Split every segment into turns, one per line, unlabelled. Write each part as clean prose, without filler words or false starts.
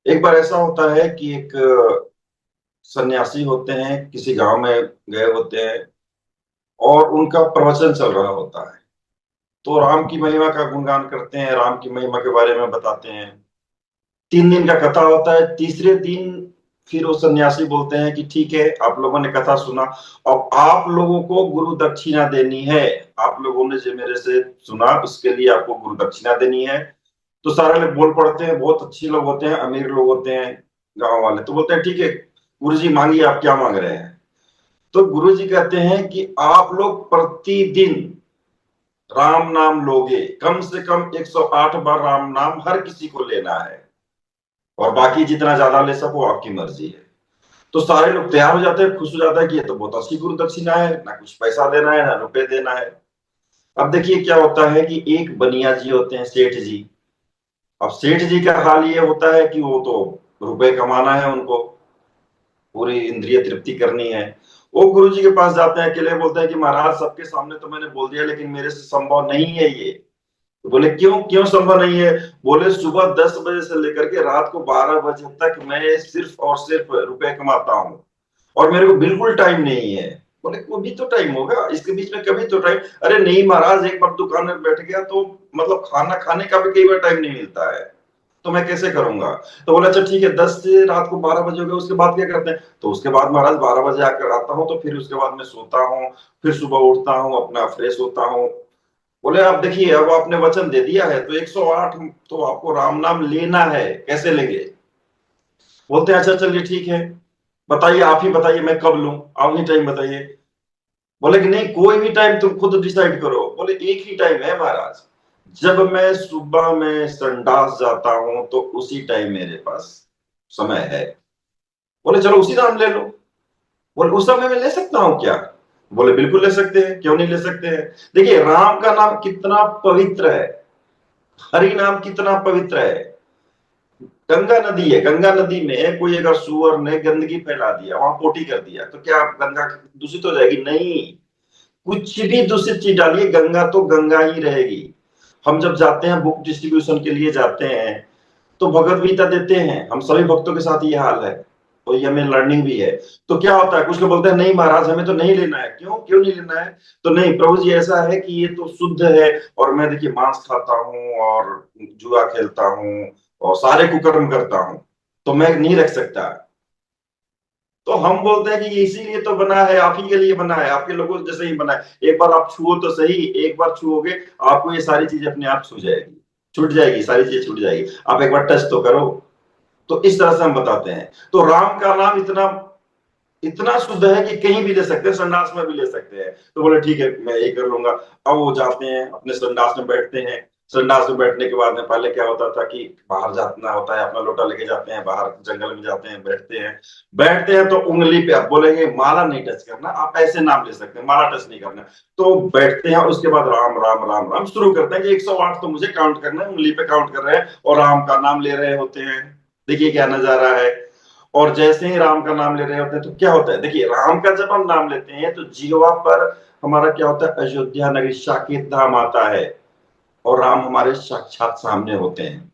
एक बार ऐसा होता है कि एक सन्यासी होते हैं, किसी गांव में गए होते हैं और उनका प्रवचन चल रहा होता है। तो राम की महिमा का गुणगान करते हैं, राम की महिमा के बारे में बताते हैं। 3 दिन का कथा होता है। तीसरे दिन फिर वो सन्यासी बोलते हैं कि ठीक है, आप लोगों ने कथा सुना, अब आप लोगों को गुरु दक्षिणा देनी है। आप लोगों ने जो मेरे से सुना उसके लिए आपको गुरु दक्षिणा देनी है। तो सारे लोग बोल पड़ते हैं, बहुत अच्छे लोग होते हैं, अमीर लोग होते हैं गांव वाले। तो बोलते हैं ठीक है गुरु जी, मांगिए, आप क्या मांग रहे हैं। तो गुरु जी कहते हैं कि आप लोग प्रतिदिन राम नाम लोगे, कम से कम 108 बार राम नाम हर किसी को लेना है, और बाकी जितना ज्यादा ले सको आपकी मर्जी है। तो सारे लोग तैयार हो जाते हैं, खुश हो जाता है कि ये तो बहुत अच्छी गुरु दक्षिणा है, ना कुछ पैसा देना है ना रुपए देना है। अब देखिए क्या होता है कि एक बनिया जी होते हैं, सेठ जी। अब सेठ जी का हाल ये होता है कि वो तो रुपए कमाना है उनको, पूरी इंद्रिय तृप्ति करनी है। वो गुरु जी के पास जाते हैं, अकेले बोलते हैं कि महाराज सबके सामने तो मैंने बोल दिया, लेकिन मेरे से संभव नहीं है ये। तो बोले क्यों क्यों संभव नहीं है। बोले सुबह 10 बजे से लेकर के रात को 12 बजे तक मैं सिर्फ और सिर्फ रुपए कमाता हूँ, और मेरे को बिल्कुल टाइम नहीं है। बोले वो भी तो टाइम होगा, इसके बीच में कभी तो टाइम। अरे नहीं महाराज, एक बार दुकान में बैठ गया तो मतलब खाना खाने का भी कई बार टाइम नहीं मिलता है, तो मैं कैसे करूंगा। तो बोला अच्छा ठीक है, 10 से रात को 12 बजे हो गए, उसके बाद क्या करते हैं। तो उसके बाद महाराज 12 बजे आकर आता हूँ, तो फिर उसके बाद मैं सोता हूँ, फिर सुबह उठता हूँ, अपना फ्रेश होता हूँ। बोले आप देखिए, अब आपने वचन दे दिया है तो 108 तो आपको राम नाम लेना है, कैसे लेंगे। बोलते हैं अच्छा चलिए ठीक है, बताइए, आप ही बताइए मैं कब लूं, आप ही टाइम बताइए। बोले कि नहीं, कोई भी टाइम तुम खुद डिसाइड करो। बोले एक ही टाइम है महाराज, जब मैं सुबह में संडास जाता हूं तो उसी टाइम मेरे पास समय है। बोले चलो उसी नाम ले लो। बोले उस समय में ले सकता हूँ क्या। बोले बिल्कुल ले सकते हैं, क्यों नहीं ले सकते हैं। देखिए राम का नाम कितना पवित्र है, हरि नाम कितना पवित्र है। गंगा नदी है, गंगा नदी में कोई अगर सुअर ने गंदगी फैला दिया, वहां पोटी कर दिया, तो क्या गंगा दूषित हो जाएगी। नहीं, कुछ भी दूषित चीज डालिए, गंगा तो गंगा ही रहेगी। हम जब जाते हैं बुक डिस्ट्रीब्यूशन के लिए जाते हैं, तो भगवत गीता देते हैं, हम सभी भक्तों के साथ ये हाल है। तो ये हमें लर्निंग भी है। तो क्या होता है, कुछ लोग बोलते हैं नहीं महाराज हमें तो नहीं लेना है। क्यों क्यों नहीं लेना है। तो नहीं प्रभु जी, ऐसा है कि ये तो शुद्ध है, और मैं देखिए मांस खाता हूँ और जुआ खेलता हूँ और सारे कुकर्म करता हूँ, तो मैं नहीं रख सकता। तो हम बोलते हैं कि ये इसीलिए तो बना है, आप ही के लिए बना है, आपके लोगों जैसे ही बना है। एक बार आप छुओ तो सही, एक बार छुओगे आपको ये सारी चीजें अपने आप छू जाएगी, छूट जाएगी, सारी चीजें छूट जाएगी। आप एक बार टच तो करो। तो इस तरह से हम बताते हैं। तो राम का नाम इतना इतना शुद्ध है कि कहीं भी ले सकते हैं, संडास में भी ले सकते हैं। तो बोले ठीक है मैं ये कर लूंगा। अब वो जाते हैं अपने संडास में बैठते हैं। संडास में बैठने के बाद में पहले क्या होता था कि बाहर जाना होता है, अपना लोटा लेके जाते हैं, बाहर जंगल में जाते हैं, बैठते हैं। बैठते हैं तो उंगली पे आप बोलेंगे माला नहीं टच करना, आप ऐसे नाम ले सकते हैं, माला टच नहीं करना। तो बैठते हैं, उसके बाद राम राम राम राम शुरू करते हैं कि 108 तो मुझे काउंट करना है, उंगली पे काउंट कर रहे हैं और राम का नाम ले रहे होते हैं। देखिए क्या नजारा है। और जैसे ही राम का नाम ले रहे होते हैं तो क्या होता है, देखिए राम का जब हम नाम लेते हैं तो जीवा पर हमारा क्या होता है, अयोध्या नगरी साकेत धाम आता है, और राम हमारे साक्षात सामने होते हैं।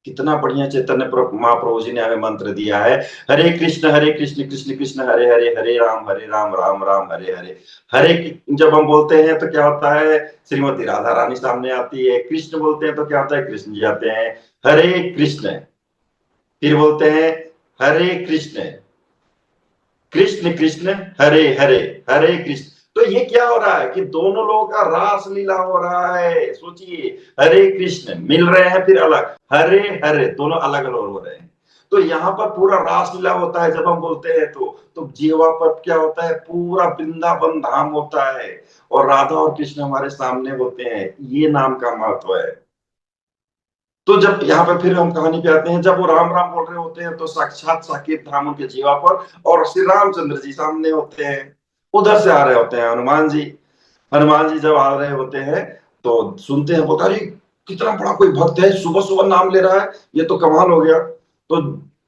कितना बढ़िया चैतन्य महाप्रभु जी ने हमें मंत्र दिया है, हरे कृष्ण कृष्ण कृष्ण हरे हरे, हरे राम राम राम हरे हरे। हरे जब हम बोलते हैं तो क्या होता है, श्रीमती राधा रानी सामने आती है। कृष्ण बोलते हैं तो क्या होता है, कृष्ण जी आते हैं। हरे कृष्ण, फिर बोलते हैं हरे कृष्ण, कृष्ण कृष्ण हरे हरे, हरे कृष्ण। तो ये क्या हो रहा है कि दोनों लोगों का रास लीला हो रहा है, सोचिए। हरे कृष्ण मिल रहे हैं, फिर अलग, हरे हरे दोनों अलग अलग हो रहे हैं। तो यहाँ पर पूरा रास लीला होता है जब हम बोलते हैं। तो जीवा पर क्या होता है, पूरा वृंदावन धाम होता है, और राधा और कृष्ण हमारे सामने होते हैं। ये नाम का महत्व है। तो जब यहाँ पे फिर हम कहानी पे आते हैं, जब वो राम राम बोल रहे होते हैं तो साक्षात साकेत धाम उनके जीवा पर, और श्री रामचंद्र जी सामने होते हैं। उधर से आ रहे होते हैं हनुमान जी। हनुमान जी जब आ रहे होते हैं तो सुनते हैं, बोलता अरे कितना बड़ा कोई भक्त है, सुबह सुबह नाम ले रहा है, ये तो कमाल हो गया। तो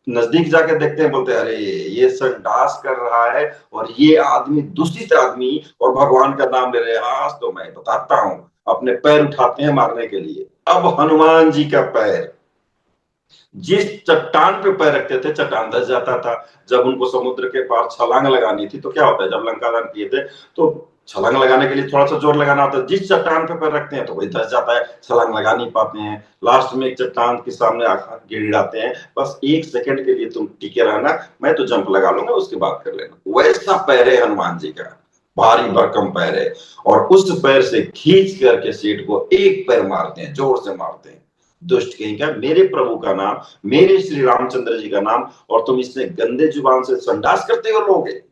नजदीक जाके देखते हैं, बोलते हैं अरे ये संडास कर रहा है, और ये आदमी दूषित आदमी और भगवान का नाम ले रहे हैं। आज तो मैं बताता हूँ। अपने पैर उठाते हैं मारने के लिए। अब हनुमान जी का पैर जिस चट्टान पे पैर रखते थे चट्टान धंस जाता था। जब उनको समुद्र के पार छलांग लगानी थी तो क्या होता है, जब लंका दहन किए थे तो छलांग लगाने के लिए थोड़ा सा जोर लगाना होता है, जिस चट्टान पे पैर रखते हैं तो वही धंस जाता है, छलांग लगा नहीं पाते हैं। लास्ट में एक चट्टान के सामने आकर गिड़गिड़ाते हैं, बस 1 सेकंड के लिए तुम टिके रहना, मैं तो जंप लगा लूंगा, उसके बाद कर लेना। वैसा पैर है हनुमान जी का, भारी भरकम पैर है। और उस पैर से खींच करके सेठ को एक पैर मारते हैं, जोर से मारते हैं। दुष्ट कहीं का, मेरे प्रभु का नाम, मेरे श्री रामचंद्र जी का नाम, और तुम इसने गंदे जुबान से संडास करते हो लोगे।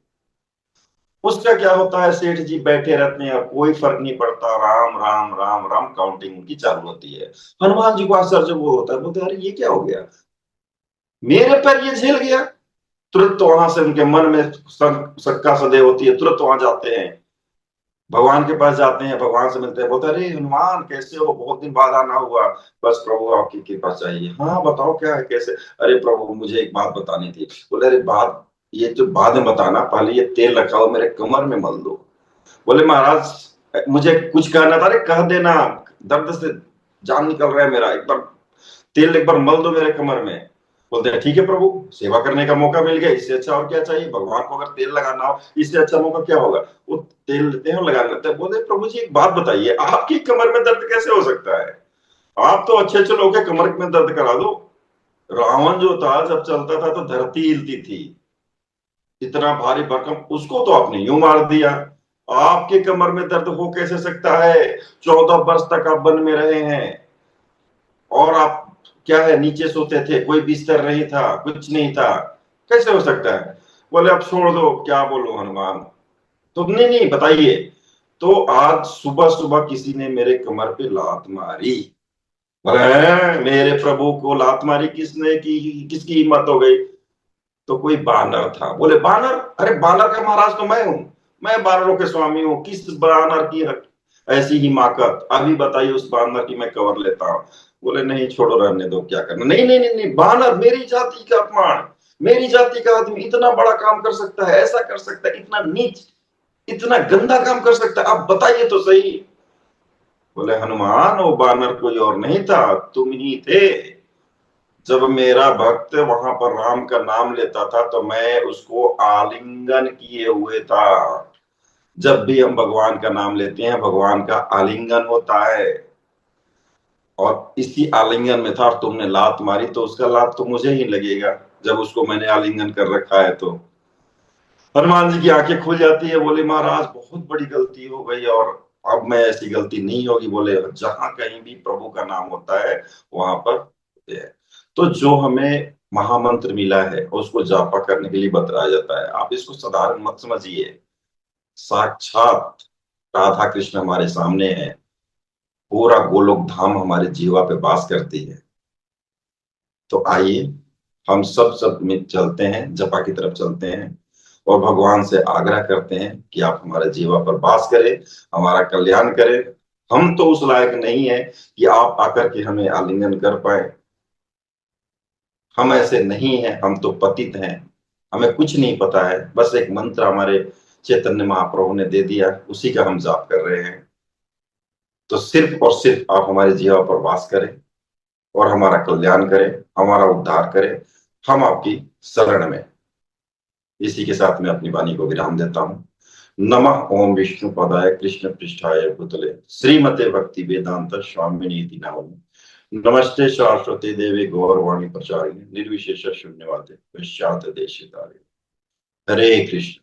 उसका क्या होता है, सेठ जी बैठे रहते हैं और कोई फर्क नहीं पड़ता, राम राम राम राम काउंटिंग उनकी चालू होती है। हनुमान जी को आश्चर्य वो होता है, बोलते अरे ये क्या हो गया, मेरे पर ये झेल गया। तुरंत तो वहां से उनके मन में शंका सदैव होती है, तुरंत वहां जाते हैं, भगवान के पास जाते हैं, भगवान से मिलते हैं, बोलते अरे हनुमान कैसे हो, बहुत दिन बाद आना हुआ। बस प्रभु आपकी कृपा चाहिए। हाँ बताओ क्या है, कैसे। अरे प्रभु मुझे एक बात बतानी थी। बोले अरे बात ये तो बाद में बताना, पहले ये तेल रखा हो मेरे कमर में मल दो। बोले महाराज मुझे कुछ कहना था, अरे कह देना, दर्द से जान निकल रहा है मेरा, एक बार तेल एक बार मल दो मेरे कमर में। बोलते हैं ठीक है प्रभु, सेवा करने का मौका मिल गया, इससे अच्छा और क्या चाहिए, भगवान को अगर तेल लगाना हो इससे अच्छा मौका क्या होगा। वो तेल लेते हैं और लगा लेते हैं। बोलते प्रभु जी एक बात बताइए, आपकी कमर में दर्द कैसे हो सकता है, आप तो अच्छे अच्छे लोग के कमर में दर्द करा दो। रावण जो था जब चलता था तो धरती हिलती थी, इतना भारी भरकम, उसको तो आपने यूं मार दिया। आपके कमर में दर्द हो कैसे सकता है, 14 वर्ष तक आप वन में रहे हैं, और आप क्या है नीचे सोते थे, कोई बिस्तर नहीं था, कुछ नहीं था, कैसे हो सकता है। बोले अब छोड़ दो, क्या बोलो हनुमान। तो नहीं नहीं बताइए। तो आज सुबह सुबह किसी ने मेरे कमर पे लात मारी। बोले मेरे प्रभु को लात मारी किसने की, किसकी हिम्मत हो गई। तो कोई बानर था। बोले बानर, अरे बानर का महाराज तो मैं हूं, मैं बानरों के स्वामी हूं, किस बानर की ऐसी हिमाकत, अभी बताइए उस बानर की मैं कवर लेता हूं। बोले नहीं छोड़ो रहने दो, क्या करना। नहीं नहीं नहीं नहीं, बानर मेरी जाति का अपमान, मेरी जाति का आदमी इतना बड़ा काम कर सकता है, ऐसा कर सकता है, इतना नीच, इतना गंदा काम कर सकता है, आप बताइए तो सही। बोले हनुमान वो बानर कोई और नहीं था, तुम ही थे। जब मेरा भक्त वहां पर राम का नाम लेता था तो मैं उसको आलिंगन किए हुए था। जब भी हम भगवान का नाम लेते हैं भगवान का आलिंगन होता है, और इसी आलिंगन में था, और तुमने लात मारी तो उसका लात तो मुझे ही लगेगा, जब उसको मैंने आलिंगन कर रखा है। तो हनुमान जी की आंखें खुल जाती है, बोले महाराज बहुत बड़ी गलती हो गई, और अब मैं ऐसी गलती नहीं होगी। बोले जहां कहीं भी प्रभु का नाम होता है वहां पर होते हैं। तो जो हमें महामंत्र मिला है उसको जापा करने के लिए बताया जाता है, आप इसको साधारण मत समझिए। साक्षात राधा कृष्ण हमारे सामने है, पूरा गोलोक धाम हमारे जीवा पे वास करती है। तो आइए हम सब में चलते हैं, जपा की तरफ चलते हैं, और भगवान से आग्रह करते हैं कि आप हमारे जीवा पर वास करें, हमारा कल्याण करें। हम तो उस लायक नहीं है कि आप आकर के हमें आलिंगन कर पाए, हम ऐसे नहीं हैं, हम तो पतित हैं, हमें कुछ नहीं पता है, बस एक मंत्र हमारे चैतन्य महाप्रभु ने दे दिया, उसी का हम जाप कर रहे हैं। तो सिर्फ और सिर्फ आप हमारे जीवा पर वास करें और हमारा कल्याण करें, हमारा उद्धार करें, हम आपकी शरण में। इसी के साथ मैं अपनी वाणी को विराम देता हूँ। नमः ओम विष्णु पदाय कृष्ण पृष्ठाय भूतले श्रीमते भक्ति वेदांत स्वामिनी नामिने। नमस्ते सरस्वती देवी गौरवाणी प्रचारिणे निर्विशेष शून्यवादे पश्चात देशितारे। हरे कृष्ण।